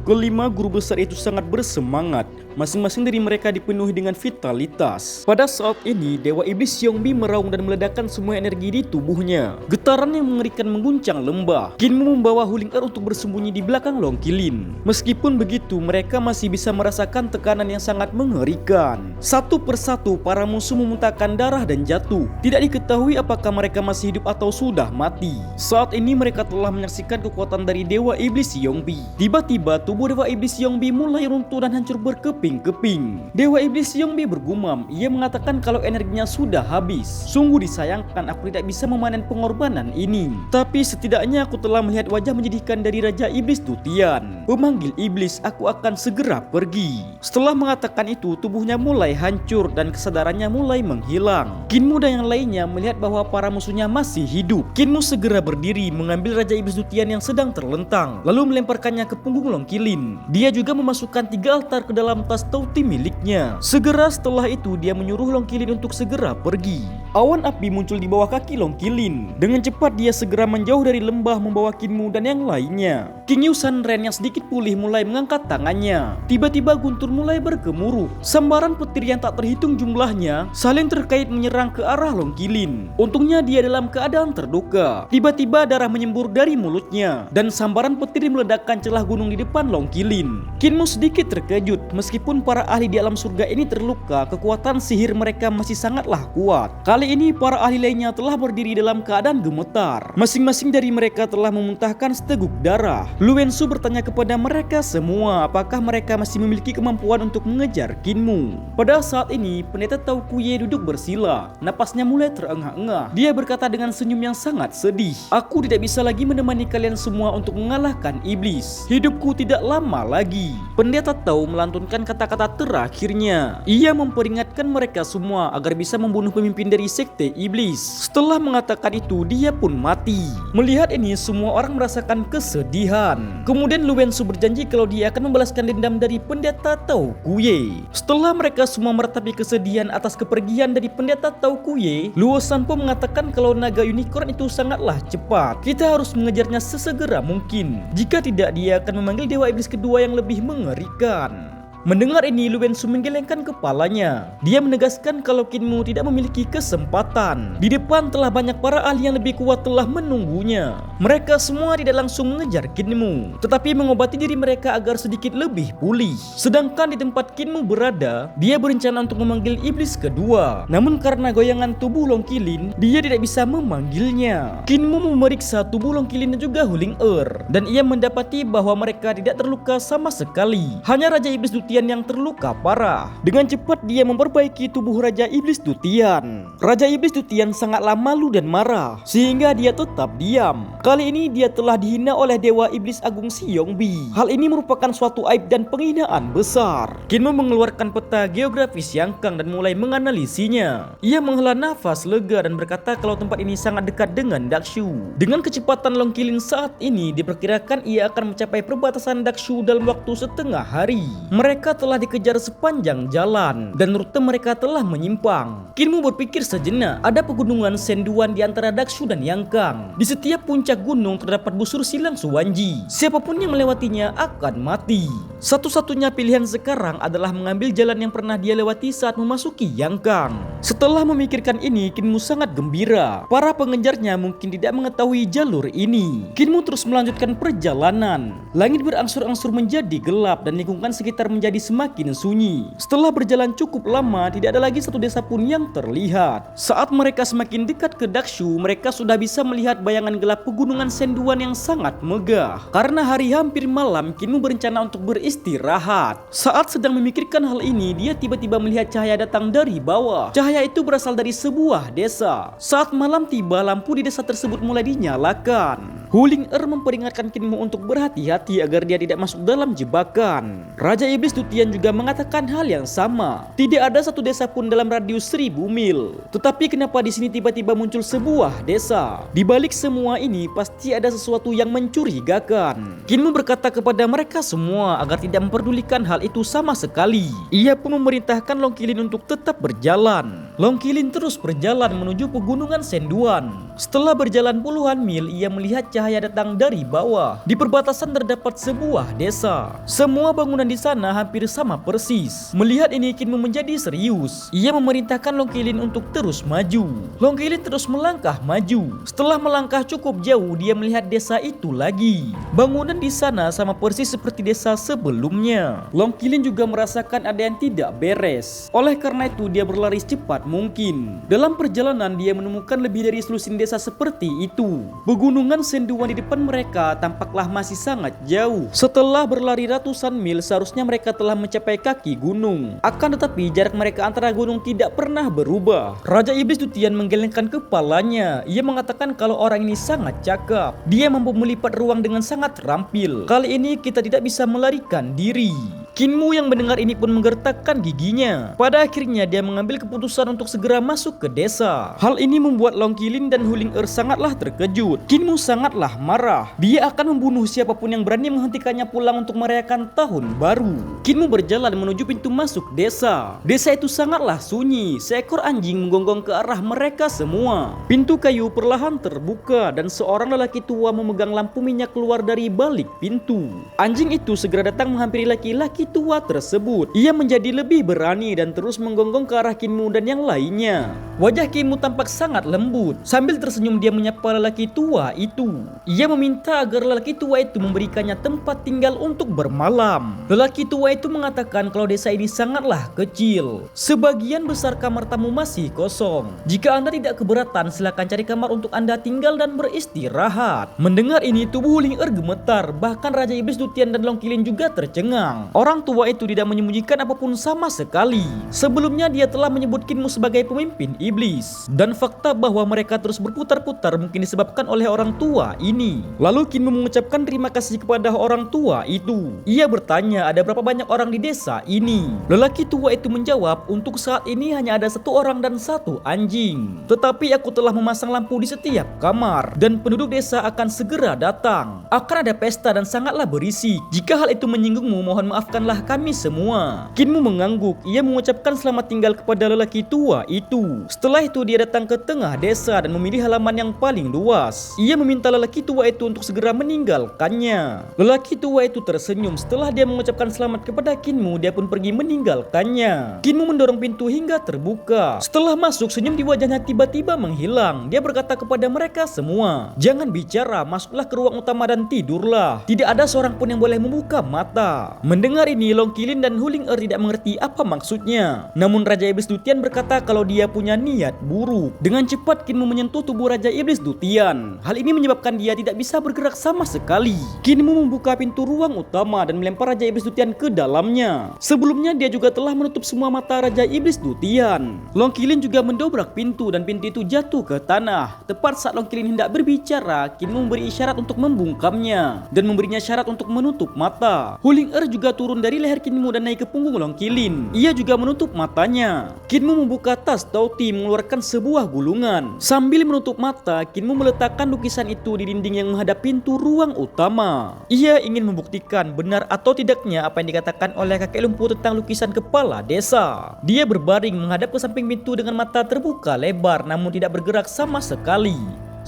Kelima guru besar itu sangat bersemangat. Masing-masing dari mereka dipenuhi dengan vitalitas. Pada saat ini, Dewa Iblis Yongbi meraung dan meledakkan semua energi di tubuhnya. Getaran yang mengerikan mengguncang lembah. Kinmu membawa Huling Er untuk bersembunyi di belakang Long Qilin. Meskipun begitu, mereka masih bisa merasakan tekanan yang sangat mengerikan. Satu persatu, para musuh memuntahkan darah dan jatuh. Tidak diketahui apakah mereka masih hidup atau sudah mati. Saat ini mereka telah menyaksikan kekuatan dari Dewa Iblis Yongbi. Tiba-tiba, tubuh Dewa Iblis Yongbi mulai runtuh dan hancur berkeping-keping. Dewa Iblis Yongbi bergumam. Ia mengatakan kalau energinya sudah habis. Sungguh disayangkan aku tidak bisa memanen pengorbanan ini. Tapi setidaknya aku telah melihat wajah menyedihkan dari Raja Iblis Dutian. Pemanggil iblis, aku akan segera pergi. Setelah mengatakan itu, tubuhnya mulai hancur dan kesadarannya mulai menghilang. Kinmu dan yang lainnya melihat bahwa para musuhnya masih hidup. Kinmu segera berdiri mengambil Raja Iblis Dutian yang sedang terlentang, lalu melemparkannya ke punggung Long Qilin. Dia juga memasukkan 3 altar ke dalam tas tauti miliknya. Segera setelah itu dia menyuruh Long Qilin untuk segera pergi. Awan api muncul di bawah kaki Long Qilin. Dengan cepat dia segera menjauh dari lembah membawa Kinmu dan yang lainnya. King Yu Sanren yang sedikit pulih mulai mengangkat tangannya. Tiba-tiba guntur mulai bergemuruh. Sambaran petir yang tak terhitung jumlahnya saling terkait menyerang ke arah Long Qilin. Untungnya dia dalam keadaan terluka. Tiba-tiba darah menyembur dari mulutnya dan sambaran petir meledakkan celah gunung di depan Long Qilin. Kinmu sedikit terkejut. Meskipun para ahli di alam surga ini terluka, kekuatan sihir mereka masih sangatlah kuat. Kali ini para ahli lainnya telah berdiri dalam keadaan gemetar. Masing-masing dari mereka telah memuntahkan seteguk darah. Lu Wensu bertanya kepada mereka semua apakah mereka masih memiliki kemampuan untuk mengejar Kinmu. Pada saat ini pendeta Tao Kuye duduk bersila. Napasnya mulai terengah-engah. Dia berkata dengan senyum yang sangat sedih, "Aku tidak bisa lagi menemani kalian semua untuk mengalahkan iblis. Hidupku tidak lama lagi." Pendeta Tao melantunkan kata-kata terakhirnya. Ia memperingatkan mereka semua agar bisa membunuh pemimpin dari sekte iblis. Setelah mengatakan itu, dia pun mati. Melihat ini, semua orang merasakan kesedihan. Kemudian Lu Wensu berjanji kalau dia akan membalaskan dendam dari pendeta Tao Kuye. Setelah mereka semua meratapi kesedihan atas kepergian dari pendeta Tao Kuye, Luo Sanpo mengatakan kalau naga unicorn itu sangatlah cepat. Kita harus mengejarnya sesegera mungkin. Jika tidak, dia akan memanggil dewa iblis kedua yang lebih mengerikan. Mendengar ini, Lu Wensu menggelengkan kepalanya. Dia menegaskan kalau Kinmu tidak memiliki kesempatan. Di depan telah banyak para ahli yang lebih kuat telah menunggunya. Mereka semua tidak langsung mengejar Kinmu, tetapi mengobati diri mereka agar sedikit lebih pulih. Sedangkan di tempat Kinmu berada, dia berencana untuk memanggil iblis kedua. Namun karena goyangan tubuh Long Qilin, dia tidak bisa memanggilnya. Kinmu memeriksa tubuh Long Qilin dan juga Huling Er, dan ia mendapati bahwa mereka tidak terluka sama sekali. Hanya Raja Iblis Dutian yang terluka parah. Dengan cepat dia memperbaiki tubuh Raja Iblis Dutian. Raja Iblis Dutian sangatlah malu dan marah, sehingga dia tetap diam. Kali ini dia telah dihina oleh Dewa Iblis Agung Si Yongbi. Hal ini merupakan suatu aib dan penghinaan besar. Kinmu mengeluarkan peta geografis Yangkang dan mulai menganalisinya. Ia menghela nafas lega dan berkata kalau tempat ini sangat dekat dengan Dakshu. Dengan kecepatan Long Qilin saat ini, diperkirakan ia akan mencapai perbatasan Dakshu dalam waktu setengah hari. Mereka telah dikejar sepanjang jalan dan rute mereka telah menyimpang. Kinmu berpikir sejenak. Ada pegunungan senduan di antara Dakshu dan Yangkang. Di setiap puncak gunung terdapat busur silang Suwanji. Siapapun yang melewatinya akan mati. Satu-satunya pilihan sekarang adalah mengambil jalan yang pernah dia lewati saat memasuki Yangkang. Setelah memikirkan ini, Kinmu sangat gembira. Para pengejarnya mungkin tidak mengetahui jalur ini. Kinmu terus melanjutkan perjalanan. Langit berangsur-angsur menjadi gelap dan lingkungan sekitar menjadi semakin sunyi. Setelah berjalan cukup lama, tidak ada lagi satu desa pun yang terlihat. Saat mereka semakin dekat ke Dakshu, mereka sudah bisa melihat bayangan gelap pegunungan senduan yang sangat megah. Karena hari hampir malam, Kinmu berencana untuk beristirahat. Saat sedang memikirkan hal ini, dia tiba-tiba melihat cahaya datang dari bawah. Cahaya itu berasal dari sebuah desa. Saat malam tiba, lampu di desa tersebut mulai dinyalakan. Huling Er memperingatkan Kinmu untuk berhati-hati agar dia tidak masuk dalam jebakan. Raja Iblis Dutian juga mengatakan hal yang sama. Tidak ada satu desa pun dalam radius 1000 mil. Tetapi kenapa di sini tiba-tiba muncul sebuah desa? Di balik semua ini pasti ada sesuatu yang mencurigakan. Kinmu berkata kepada mereka semua agar tidak memperdulikan hal itu sama sekali. Ia pun memerintahkan Long Qilin untuk tetap berjalan. Long Qilin terus berjalan menuju pegunungan senduan. Setelah berjalan puluhan mil, ia melihat cahaya datang dari bawah. Di perbatasan terdapat sebuah desa. Semua bangunan di sana hampir sama persis. Melihat ini, Kinmu menjadi serius. Ia memerintahkan Long Qilin untuk terus maju. Long Qilin terus melangkah maju. Setelah melangkah cukup jauh, dia melihat desa itu lagi. Bangunan di sana sama persis seperti desa sebelumnya. Long Qilin juga merasakan ada yang tidak beres. Oleh karena itu, dia berlari secepat mungkin. Dalam perjalanan, dia menemukan lebih dari selusin desa seperti itu. Pegunungan senduan di depan mereka tampaklah masih sangat jauh. Setelah berlari ratusan mil, seharusnya mereka telah mencapai kaki gunung. Akan tetapi jarak mereka antara gunung tidak pernah berubah. Raja Iblis Dutian menggelengkan kepalanya. Ia mengatakan kalau orang ini sangat cakap. Dia mampu melipat ruang dengan sangat terampil. Kali ini kita tidak bisa melarikan diri. Kinmu yang mendengar ini pun menggertakkan giginya. Pada akhirnya dia mengambil keputusan untuk segera masuk ke desa. Hal ini membuat Long Qilin dan Huling sangatlah terkejut. Kinmu sangatlah marah. Dia akan membunuh siapapun yang berani menghentikannya pulang untuk merayakan tahun baru. Kinmu berjalan menuju pintu masuk desa. Desa itu sangatlah sunyi. Seekor anjing menggonggong ke arah mereka semua. Pintu kayu perlahan terbuka dan seorang lelaki tua memegang lampu minyak keluar dari balik pintu. Anjing itu segera datang menghampiri laki-laki tua tersebut. Ia menjadi lebih berani dan terus menggonggong ke arah Kinmu dan yang lainnya. Wajah Kinmu tampak sangat lembut. Sambil tersenyum dia menyapa lelaki tua itu. Ia meminta agar lelaki tua itu memberikannya tempat tinggal untuk bermalam. Lelaki tua itu mengatakan kalau desa ini sangatlah kecil. Sebagian besar kamar tamu masih kosong. Jika Anda tidak keberatan, silakan cari kamar untuk Anda tinggal dan beristirahat. Mendengar ini, tubuh Huling gemetar. Bahkan Raja Iblis Dutian dan Long Qilin juga tercengang. Orang tua itu tidak menyembunyikan apapun sama sekali. Sebelumnya dia telah menyebut Kinmu sebagai pemimpin iblis. Dan fakta bahwa mereka terus berputar-putar mungkin disebabkan oleh orang tua ini. Lalu Kinmu mengucapkan terima kasih kepada orang tua itu. Ia bertanya ada berapa banyak orang di desa ini. Lelaki tua itu menjawab, untuk saat ini hanya ada satu orang dan satu anjing. Tetapi aku telah memasang lampu di setiap kamar. Dan penduduk desa akan segera datang. Akan ada pesta dan sangatlah berisik. Jika hal itu menyinggungmu, mohon maafkanlah kami semua. Kinmu mengangguk. Ia mengucapkan selamat tinggal kepada lelaki tua itu. Setelah itu dia datang ke tengah desa dan memilih halaman yang paling luas. Ia meminta lelaki tua itu untuk segera meninggalkannya. Lelaki tua itu tersenyum. Setelah dia mengucapkan selamat kepada Kinmu, dia pun pergi meninggalkannya. Kinmu mendorong pintu hingga terbuka. Setelah masuk, senyum di wajahnya tiba-tiba menghilang. Dia berkata kepada mereka semua, jangan bicara, masuklah ke ruang utama dan tidurlah. Tidak ada seorang pun yang boleh membuka mata. Mendengar ini, Long Qilin dan Huling tidak mengerti apa maksudnya. Namun Raja Iblis Dutian berkata kalau dia punya niat buruk. Dengan cepat Kinmu menyentuh tubuh Raja Iblis Dutian. Hal ini menyebabkan dia tidak bisa bergerak sama sekali. Kinmu membuka pintu ruang utama dan melempar Raja Iblis Dutian ke dalamnya. Sebelumnya dia juga telah menutup semua mata Raja Iblis Dutian. Long Qilin juga mendobrak pintu dan pintu itu jatuh ke tanah. Tepat saat Long Qilin hendak berbicara, Kinmu memberi isyarat untuk membungkamnya dan memberinya syarat untuk menutup mata. Huling juga turun dari leher Kinmu dan naik ke punggung Long Qilin. Ia juga menutup matanya. Kinmu membuka tas Tauti mengeluarkan sebuah gulungan. Sambil menutup mata, Kinmu meletakkan lukisan itu di dinding yang menghadap pintu ruang utama. Ia ingin membuktikan benar atau tidaknya apa yang dikatakan oleh kakek lumpuh tentang lukisan kepala desa. Dia berbaring menghadap ke samping pintu dengan mata terbuka lebar namun tidak bergerak sama sekali.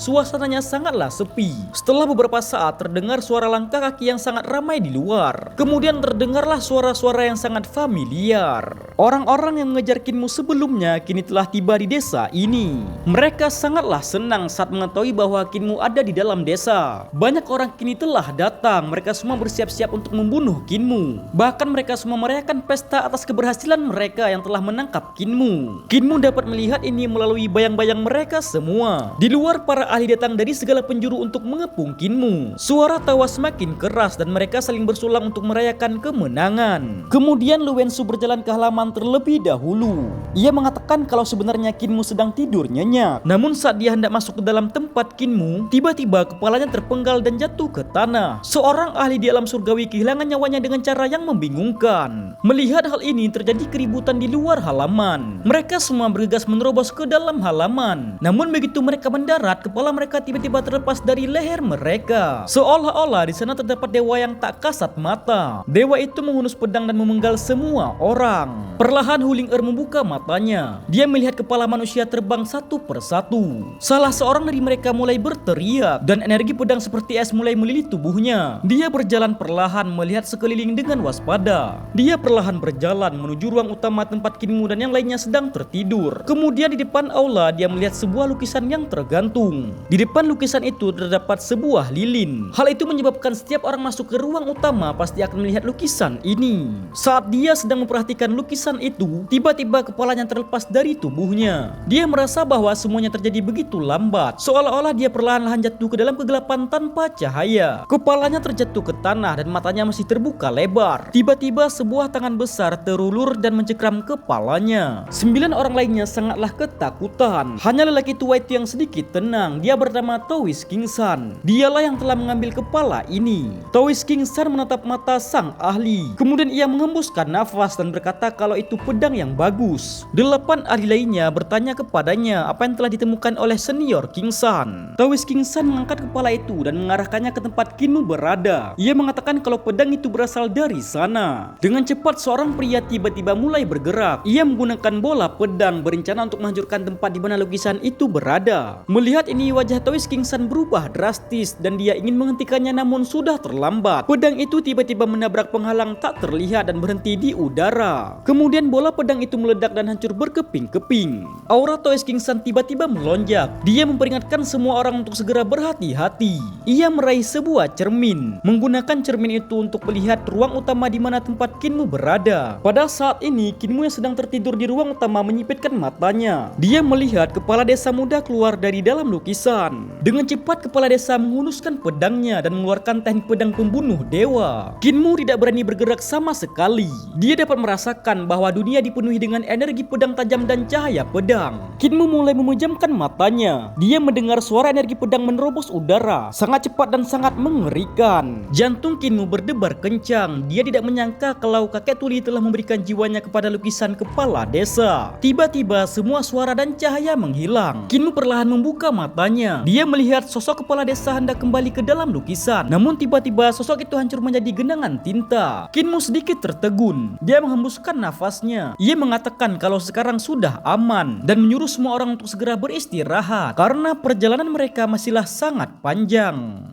Suasananya sangatlah sepi. Setelah beberapa saat terdengar suara langkah kaki yang sangat ramai di luar. Kemudian terdengarlah suara-suara yang sangat familiar. Orang-orang yang mengejar Kinmu sebelumnya kini telah tiba di desa ini. Mereka sangatlah senang saat mengetahui bahwa Kinmu ada di dalam desa. Banyak orang kini telah datang. Mereka semua bersiap-siap untuk membunuh Kinmu. Bahkan mereka semua merayakan pesta atas keberhasilan mereka yang telah menangkap Kinmu. Kinmu dapat melihat ini melalui bayang-bayang mereka semua. Di luar, para ahli datang dari segala penjuru untuk mengepung Kinmu. Suara tawa semakin keras dan mereka saling bersulang untuk merayakan kemenangan. Kemudian Lu Wensu berjalan ke halaman terlebih dahulu. Ia mengatakan kalau sebenarnya Kinmu sedang tidur nyenyak. Namun saat dia hendak masuk ke dalam tempat Kinmu, tiba-tiba kepalanya terpenggal dan jatuh ke tanah. Seorang ahli di alam surgawi kehilangan nyawanya dengan cara yang membingungkan. Melihat hal ini, terjadi keributan di luar halaman. Mereka semua bergegas menerobos ke dalam halaman. Namun begitu mereka mendarat, kepala mereka tiba-tiba terlepas dari leher mereka. Seolah-olah di sana terdapat dewa yang tak kasat mata. Dewa itu menghunus pedang dan memenggal semua orang. Perlahan Huling-Er membuka matanya. Dia melihat kepala manusia terbang satu persatu. Salah seorang dari mereka mulai berteriak dan energi pedang seperti es mulai melilit tubuhnya. Dia berjalan perlahan melihat sekeliling dengan waspada. Dia perlahan berjalan menuju ruang utama tempat Kinmu dan yang lainnya sedang tertidur. Kemudian di depan aula dia melihat sebuah lukisan yang tergantung. Di depan lukisan itu terdapat sebuah lilin. Hal itu menyebabkan setiap orang masuk ke ruang utama pasti akan melihat lukisan ini. Saat dia sedang memperhatikan lukisan itu, tiba-tiba kepalanya terlepas dari tubuhnya. Dia merasa bahwa semuanya terjadi begitu lambat, seolah-olah dia perlahan-lahan jatuh ke dalam kegelapan tanpa cahaya. Kepalanya terjatuh ke tanah dan matanya masih terbuka lebar. Tiba-tiba sebuah tangan besar terulur dan mencekram kepalanya. 9 orang lainnya sangatlah ketakutan. Hanya lelaki tua itu yang sedikit tenang. Dia bernama Towis Kingsan. Dialah yang telah mengambil kepala ini. Towis Kingsan menatap mata sang ahli. Kemudian ia menghembuskan nafas dan berkata kalau itu pedang yang bagus. 8 ahli lainnya bertanya kepadanya apa yang telah ditemukan oleh senior Kingsan. Towis Kingsan mengangkat kepala itu dan mengarahkannya ke tempat Kinmu berada. Ia mengatakan kalau pedang itu berasal dari sana. Dengan cepat seorang pria tiba-tiba mulai bergerak. Ia menggunakan bola pedang berencana untuk menghancurkan tempat di mana lukisan itu berada. Melihat ini wajah Towis Kingsan berubah drastis dan dia ingin menghentikannya namun sudah terlambat. Pedang itu tiba-tiba menabrak penghalang tak terlihat dan berhenti di udara. Kemudian bola pedang itu meledak dan hancur berkeping-keping. Aura Towis Kingsan tiba-tiba melonjak. Dia memperingatkan semua orang untuk segera berhati-hati. Ia meraih sebuah cermin. Menggunakan cermin itu untuk melihat ruang utama di mana tempat Kinmu berada. Pada saat ini Kinmu yang sedang tertidur di ruang utama menyipitkan matanya. Dia melihat kepala desa muda keluar dari dalam lukisan. Dengan cepat kepala desa menghunuskan pedangnya dan mengeluarkan teknik pedang pembunuh dewa. Kinmu tidak berani bergerak sama sekali. Dia dapat merasakan bahwa dunia dipenuhi dengan energi pedang tajam dan cahaya pedang. Kinmu mulai memejamkan matanya. Dia mendengar suara energi pedang menerobos udara, sangat cepat dan sangat mengerikan. Jantung Kinmu berdebar kencang. Dia tidak menyangka kalau kakek tuli telah memberikan jiwanya kepada lukisan kepala desa. Tiba-tiba semua suara dan cahaya menghilang. Kinmu perlahan membuka matanya. Dia melihat sosok kepala desa hendak kembali ke dalam lukisan. Namun tiba-tiba sosok itu hancur menjadi genangan tinta. Kinmu sedikit tertegun. Dia menghembuskan nafasnya. Ia mengatakan kalau sekarang sudah aman dan menyuruh semua orang untuk segera beristirahat karena perjalanan mereka masihlah sangat panjang.